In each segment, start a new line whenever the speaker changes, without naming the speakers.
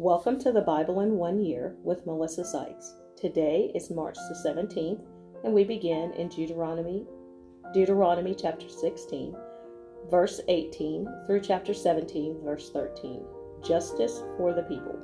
Welcome to the Bible in 1 Year with Melissa Sykes. Today is March the 17th, and we begin in Deuteronomy chapter 16, verse 18 through chapter 17, verse 13. Justice for the people.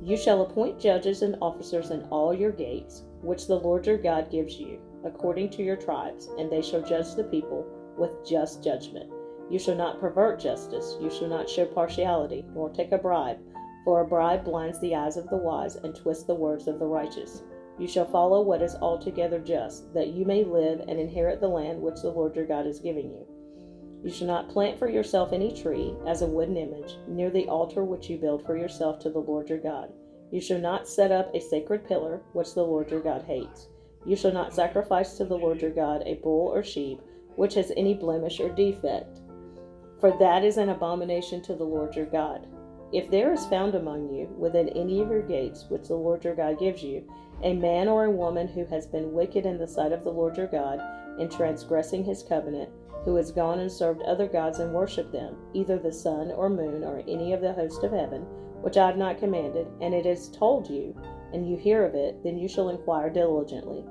You shall appoint judges and officers in all your gates, which the Lord your God gives you, according to your tribes, and they shall judge the people with just judgment. You shall not pervert justice, you shall not show partiality, nor take a bribe, for a bribe blinds the eyes of the wise and twists the words of the righteous. You shall follow what is altogether just, that you may live and inherit the land which the Lord your God is giving you. You shall not plant for yourself any tree as a wooden image near the altar which you build for yourself to the Lord your God. You shall not set up a sacred pillar which the Lord your God hates. You shall not sacrifice to the Lord your God a bull or sheep which has any blemish or defect, for that is an abomination to the Lord your God. If there is found among you, within any of your gates which the Lord your God gives you, a man or a woman who has been wicked in the sight of the Lord your God, in transgressing his covenant, who has gone and served other gods and worshipped them, either the sun or moon or any of the host of heaven, which I have not commanded, and it is told you, and you hear of it, then you shall inquire diligently.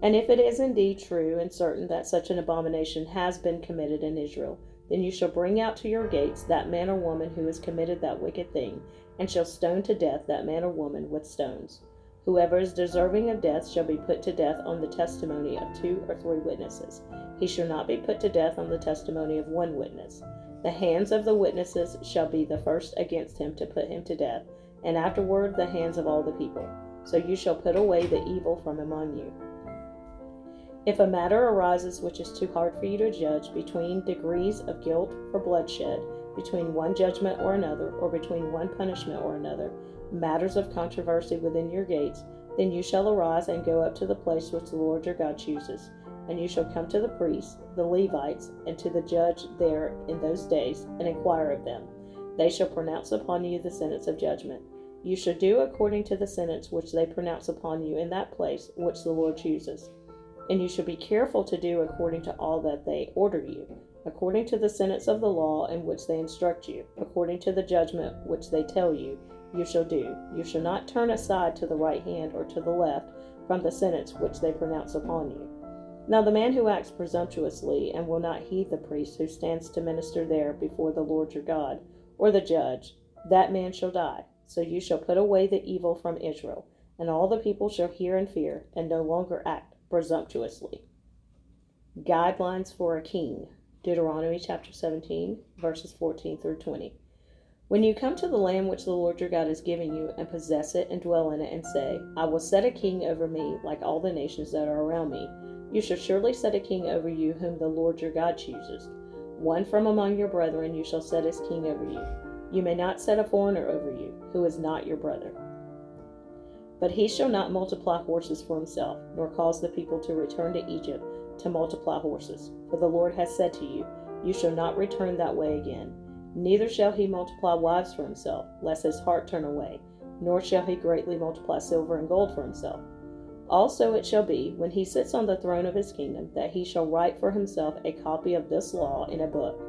And if it is indeed true and certain that such an abomination has been committed in Israel, then you shall bring out to your gates that man or woman who has committed that wicked thing, and shall stone to death that man or woman with stones. Whoever is deserving of death shall be put to death on the testimony of 2 or 3 witnesses. He shall not be put to death on the testimony of 1 witness. The hands of the witnesses shall be the first against him to put him to death, and afterward the hands of all the people. So you shall put away the evil from among you. If a matter arises which is too hard for you to judge, between degrees of guilt for bloodshed, between one judgment or another, or between one punishment or another, matters of controversy within your gates, then you shall arise and go up to the place which the Lord your God chooses. And you shall come to the priests, the Levites, and to the judge there in those days, and inquire of them. They shall pronounce upon you the sentence of judgment. You shall do according to the sentence which they pronounce upon you in that place which the Lord chooses. And you shall be careful to do according to all that they order you, according to the sentence of the law in which they instruct you, according to the judgment which they tell you, you shall do. You shall not turn aside to the right hand or to the left from the sentence which they pronounce upon you. Now the man who acts presumptuously and will not heed the priest who stands to minister there before the Lord your God, or the judge, that man shall die. So you shall put away the evil from Israel, and all the people shall hear and fear, and no longer act presumptuously. Guidelines for a king. Deuteronomy chapter 17, verses 14 through 20. When you come to the land which the Lord your God is giving you, and possess it and dwell in it, and say, I will set a king over me like all the nations that are around me, you shall surely set a king over you whom the Lord your God chooses. One from among your brethren you shall set as king over you. You may not set a foreigner over you, who is not your brother. But he shall not multiply horses for himself, nor cause the people to return to Egypt to multiply horses. For the Lord has said to you, you shall not return that way again. Neither shall he multiply wives for himself, lest his heart turn away, nor shall he greatly multiply silver and gold for himself. Also it shall be, when he sits on the throne of his kingdom, that he shall write for himself a copy of this law in a book,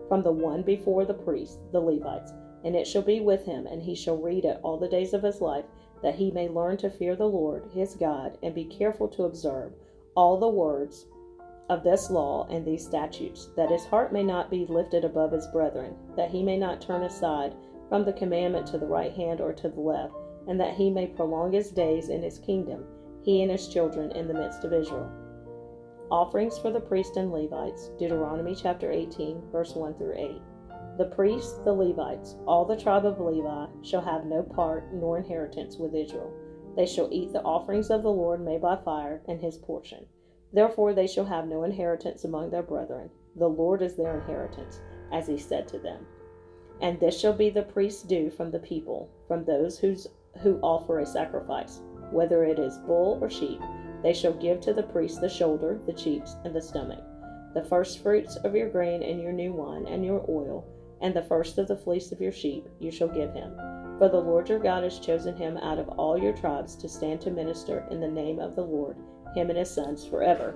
from the one before the priests, the Levites, and it shall be with him, and he shall read it all the days of his life, that he may learn to fear the Lord his God, and be careful to observe all the words of this law and these statutes, that his heart may not be lifted above his brethren, that he may not turn aside from the commandment to the right hand or to the left, and that he may prolong his days in his kingdom, he and his children in the midst of Israel. Offerings for the priests and Levites. Deuteronomy chapter 18, verse 1 through 8. The priests, the Levites, all the tribe of Levi, shall have no part nor inheritance with Israel. They shall eat the offerings of the Lord made by fire, and his portion. Therefore they shall have no inheritance among their brethren. The Lord is their inheritance, as he said to them. And this shall be the priest's due from the people, from those who offer a sacrifice, whether it is bull or sheep. They shall give to the priest the shoulder, the cheeks, and the stomach, the first fruits of your grain and your new wine and your oil, and the first of the fleece of your sheep you shall give him. For the Lord your God has chosen him out of all your tribes to stand to minister in the name of the Lord, him and his sons forever.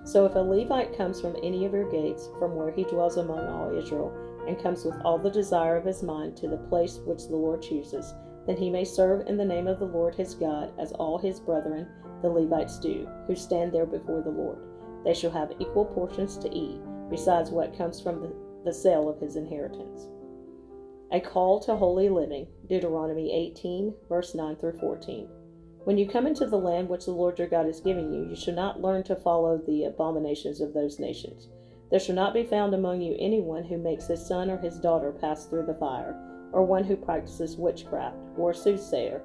So if a Levite comes from any of your gates, from where he dwells among all Israel, and comes with all the desire of his mind to the place which the Lord chooses, then he may serve in the name of the Lord his God, as all his brethren the Levites do, who stand there before the Lord. They shall have equal portions to eat, besides what comes from the sale of his inheritance. A call to holy living, Deuteronomy 18, verse 9 through 14. When you come into the land which the Lord your God is giving you, you shall not learn to follow the abominations of those nations. There shall not be found among you anyone who makes his son or his daughter pass through the fire, or one who practices witchcraft, or a soothsayer,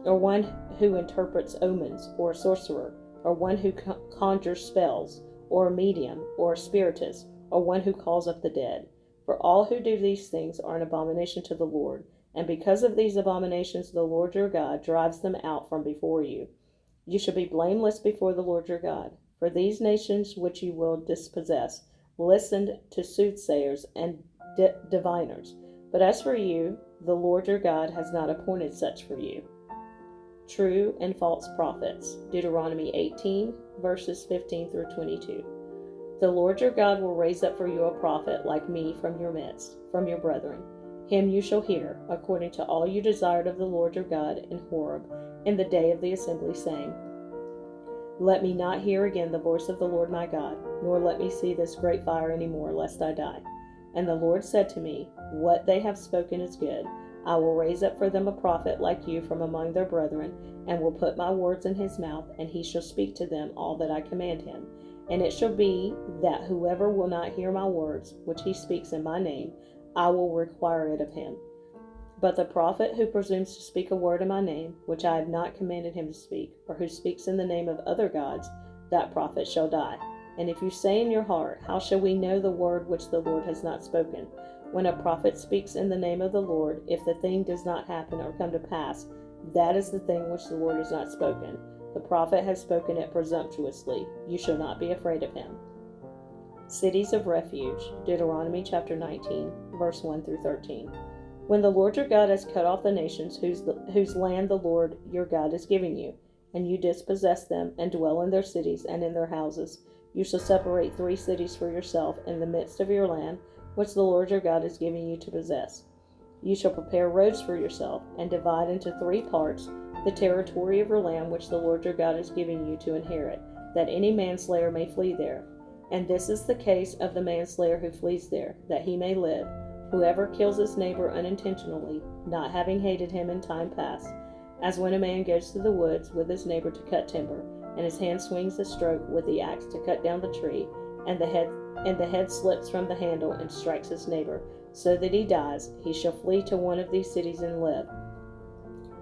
or one who interprets omens, or a sorcerer, or one who conjures spells, or a medium, or a spiritist, or one who calls up the dead. For all who do these things are an abomination to the Lord, and because of these abominations the Lord your God drives them out from before you. You shall be blameless before the Lord your God. For these nations which you will dispossess listened to soothsayers and diviners. But as for you, the Lord your God has not appointed such for you. True and false prophets, Deuteronomy 18, verses 15 through 22. The Lord your God will raise up for you a prophet like me from your midst, from your brethren. Him you shall hear, according to all you desired of the Lord your God in Horeb, in the day of the assembly, saying, Let me not hear again the voice of the Lord my God, nor let me see this great fire any more, lest I die. And the Lord said to me, What they have spoken is good. I will raise up for them a prophet like you from among their brethren, and will put my words in his mouth, and he shall speak to them all that I command him. And it shall be that whoever will not hear my words, which he speaks in my name, I will require it of him. But the prophet who presumes to speak a word in my name, which I have not commanded him to speak, or who speaks in the name of other gods, that prophet shall die. And if you say in your heart, How shall we know the word which the Lord has not spoken? When a prophet speaks in the name of the Lord, if the thing does not happen or come to pass, that is the thing which the Lord has not spoken. The prophet has spoken it presumptuously. You shall not be afraid of him. Cities of refuge, Deuteronomy chapter 19, verse 1 through 13. When the Lord your God has cut off the nations whose land the Lord your God is giving you, and you dispossess them and dwell in their cities and in their houses, you shall separate 3 cities for yourself in the midst of your land, which the Lord your God is giving you to possess. You shall prepare roads for yourself, and divide into 3 parts the territory of your land which the Lord your God is giving you to inherit, that any manslayer may flee there. And this is the case of the manslayer who flees there, that he may live. Whoever kills his neighbor unintentionally, not having hated him in time past, as when a man goes to the woods with his neighbor to cut timber, and his hand swings the stroke with the axe to cut down the tree, and the head slips from the handle and strikes his neighbor, so that he dies, he shall flee to one of these cities and live.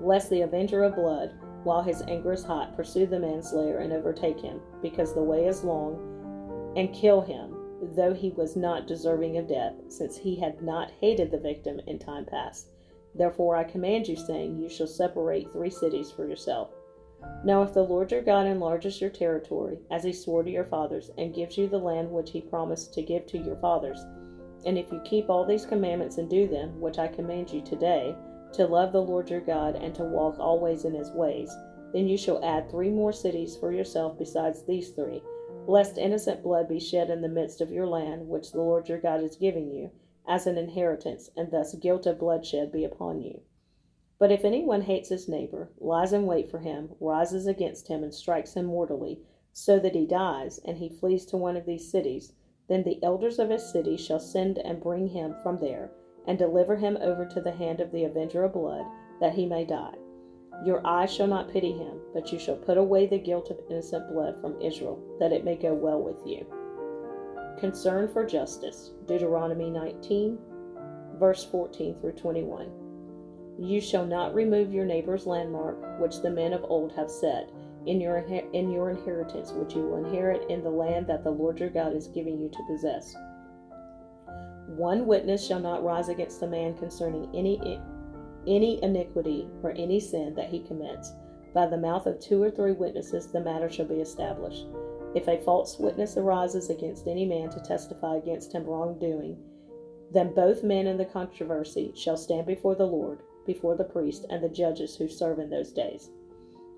Lest the avenger of blood, while his anger is hot, pursue the manslayer and overtake him, because the way is long, and kill him, though he was not deserving of death, since he had not hated the victim in time past. Therefore I command you, saying, You shall separate 3 cities for yourself. Now if the Lord your God enlarges your territory, as he swore to your fathers, and gives you the land which he promised to give to your fathers, and if you keep all these commandments and do them, which I command you today, to love the Lord your God, and to walk always in his ways, then you shall add 3 more cities for yourself besides these 3, lest innocent blood be shed in the midst of your land, which the Lord your God is giving you, as an inheritance, and thus guilt of bloodshed be upon you. But if anyone hates his neighbor, lies in wait for him, rises against him, and strikes him mortally, so that he dies, and he flees to one of these cities, then the elders of his city shall send and bring him from there, and deliver him over to the hand of the avenger of blood, that he may die. Your eye shall not pity him, but you shall put away the guilt of innocent blood from Israel, that it may go well with you. Concern for justice, Deuteronomy 19, verse 14 through 21. You shall not remove your neighbor's landmark, which the men of old have set, in your inheritance, which you will inherit in the land that the Lord your God is giving you to possess. One witness shall not rise against a man concerning any iniquity or any sin that he commits. By the mouth of 2 or 3 witnesses the matter shall be established. If a false witness arises against any man to testify against him wrongdoing, then both men in the controversy shall stand before the Lord, before the priest and the judges who serve in those days.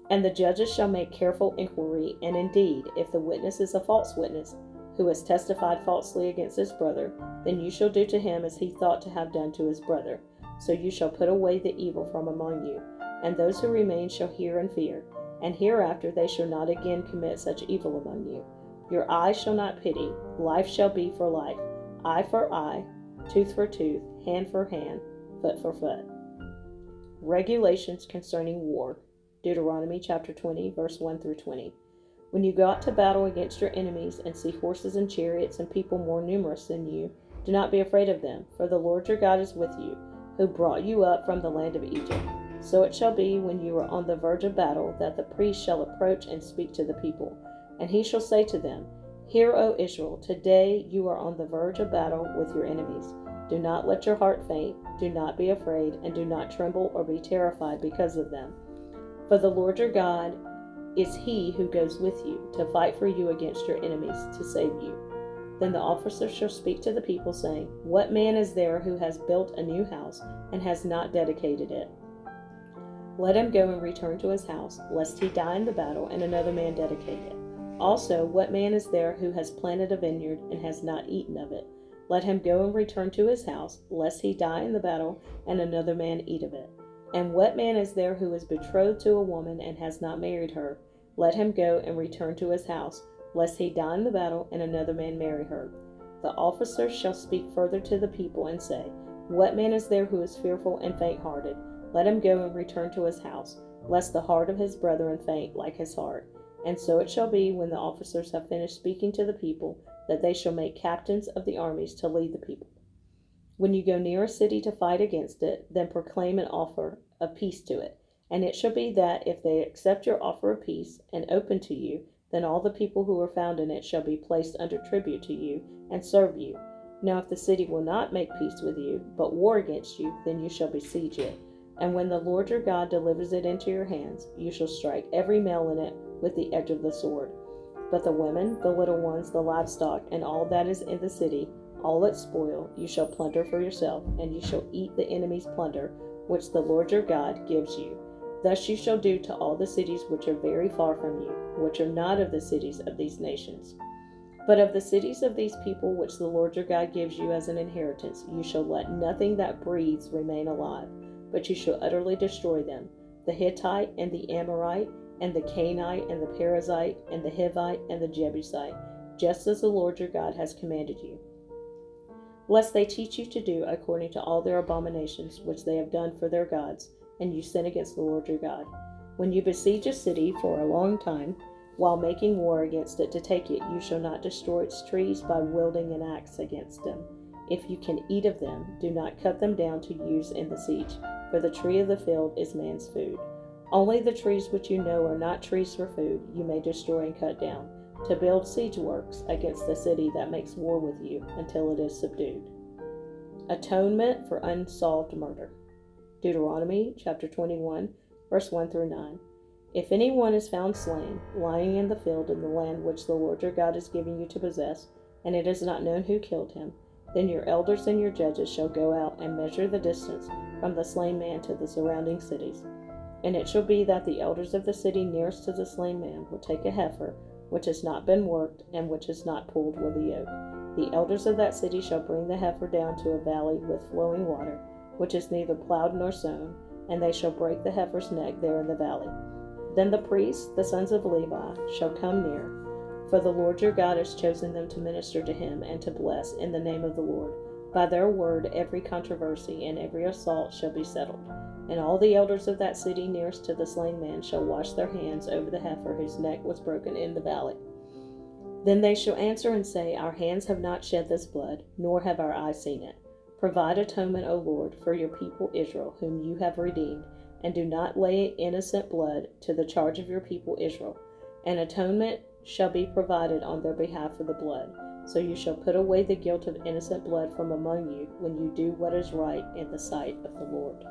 And the judges shall make careful inquiry, and indeed, if the witness is a false witness, who has testified falsely against his brother, then you shall do to him as he thought to have done to his brother. So you shall put away the evil from among you, and those who remain shall hear and fear, and hereafter they shall not again commit such evil among you. Your eye shall not pity, life shall be for life, eye for eye, tooth for tooth, hand for hand, foot for foot. Regulations concerning war. Deuteronomy chapter 20, verse 1 through 20. When you go out to battle against your enemies and see horses and chariots and people more numerous than you, do not be afraid of them, for the Lord your God is with you, who brought you up from the land of Egypt. So it shall be when you are on the verge of battle that the priest shall approach and speak to the people. And he shall say to them, Hear, O Israel, today you are on the verge of battle with your enemies. Do not let your heart faint, do not be afraid, and do not tremble or be terrified because of them. For the Lord your God is he who goes with you to fight for you against your enemies to save you. Then the officers shall speak to the people, saying, What man is there who has built a new house and has not dedicated it? Let him go and return to his house, lest he die in the battle and another man dedicate it. Also, what man is there who has planted a vineyard and has not eaten of it? Let him go and return to his house, lest he die in the battle and another man eat of it. And what man is there who is betrothed to a woman and has not married her? Let him go and return to his house, lest he die in the battle and another man marry her. The officers shall speak further to the people and say, What man is there who is fearful and faint-hearted? Let him go and return to his house, lest the heart of his brethren faint like his heart. And so it shall be, when the officers have finished speaking to the people, that they shall make captains of the armies to lead the people. When you go near a city to fight against it, then proclaim an offer of peace to it. And it shall be that, if they accept your offer of peace and open to you, then all the people who are found in it shall be placed under tribute to you and serve you. Now if the city will not make peace with you, but war against you, then you shall besiege it. And when the Lord your God delivers it into your hands, you shall strike every male in it with the edge of the sword. But the women, the little ones, the livestock, and all that is in the city, all its spoil, you shall plunder for yourself, and you shall eat the enemy's plunder, which the Lord your God gives you. Thus you shall do to all the cities which are very far from you, which are not of the cities of these nations. But of the cities of these people which the Lord your God gives you as an inheritance, you shall let nothing that breathes remain alive, but you shall utterly destroy them, the Hittite and the Amorite, and the Canaanite and the Perizzite, and the Hivite and the Jebusite, just as the Lord your God has commanded you. Lest they teach you to do according to all their abominations which they have done for their gods, and you sin against the Lord your God. When you besiege a city for a long time, while making war against it to take it, you shall not destroy its trees by wielding an axe against them. If you can eat of them, do not cut them down to use in the siege, for the tree of the field is man's food. Only the trees which you know are not trees for food you may destroy and cut down, to build siege works against the city that makes war with you until it is subdued. Atonement for unsolved murder. Deuteronomy chapter 21, verse 1 through 9. If anyone is found slain, lying in the field in the land which the Lord your God is giving you to possess, and it is not known who killed him, then your elders and your judges shall go out and measure the distance from the slain man to the surrounding cities. And it shall be that the elders of the city nearest to the slain man will take a heifer, which has not been worked, and which is not pulled with a yoke. The elders of that city shall bring the heifer down to a valley with flowing water, which is neither plowed nor sown, and they shall break the heifer's neck there in the valley. Then the priests, the sons of Levi, shall come near, for the Lord your God has chosen them to minister to him and to bless in the name of the Lord. By their word every controversy and every assault shall be settled. And all the elders of that city nearest to the slain man shall wash their hands over the heifer whose neck was broken in the valley. Then they shall answer and say, Our hands have not shed this blood, nor have our eyes seen it. Provide atonement, O Lord, for your people Israel, whom you have redeemed, and do not lay innocent blood to the charge of your people Israel. An atonement shall be provided on their behalf for the blood. So you shall put away the guilt of innocent blood from among you when you do what is right in the sight of the Lord.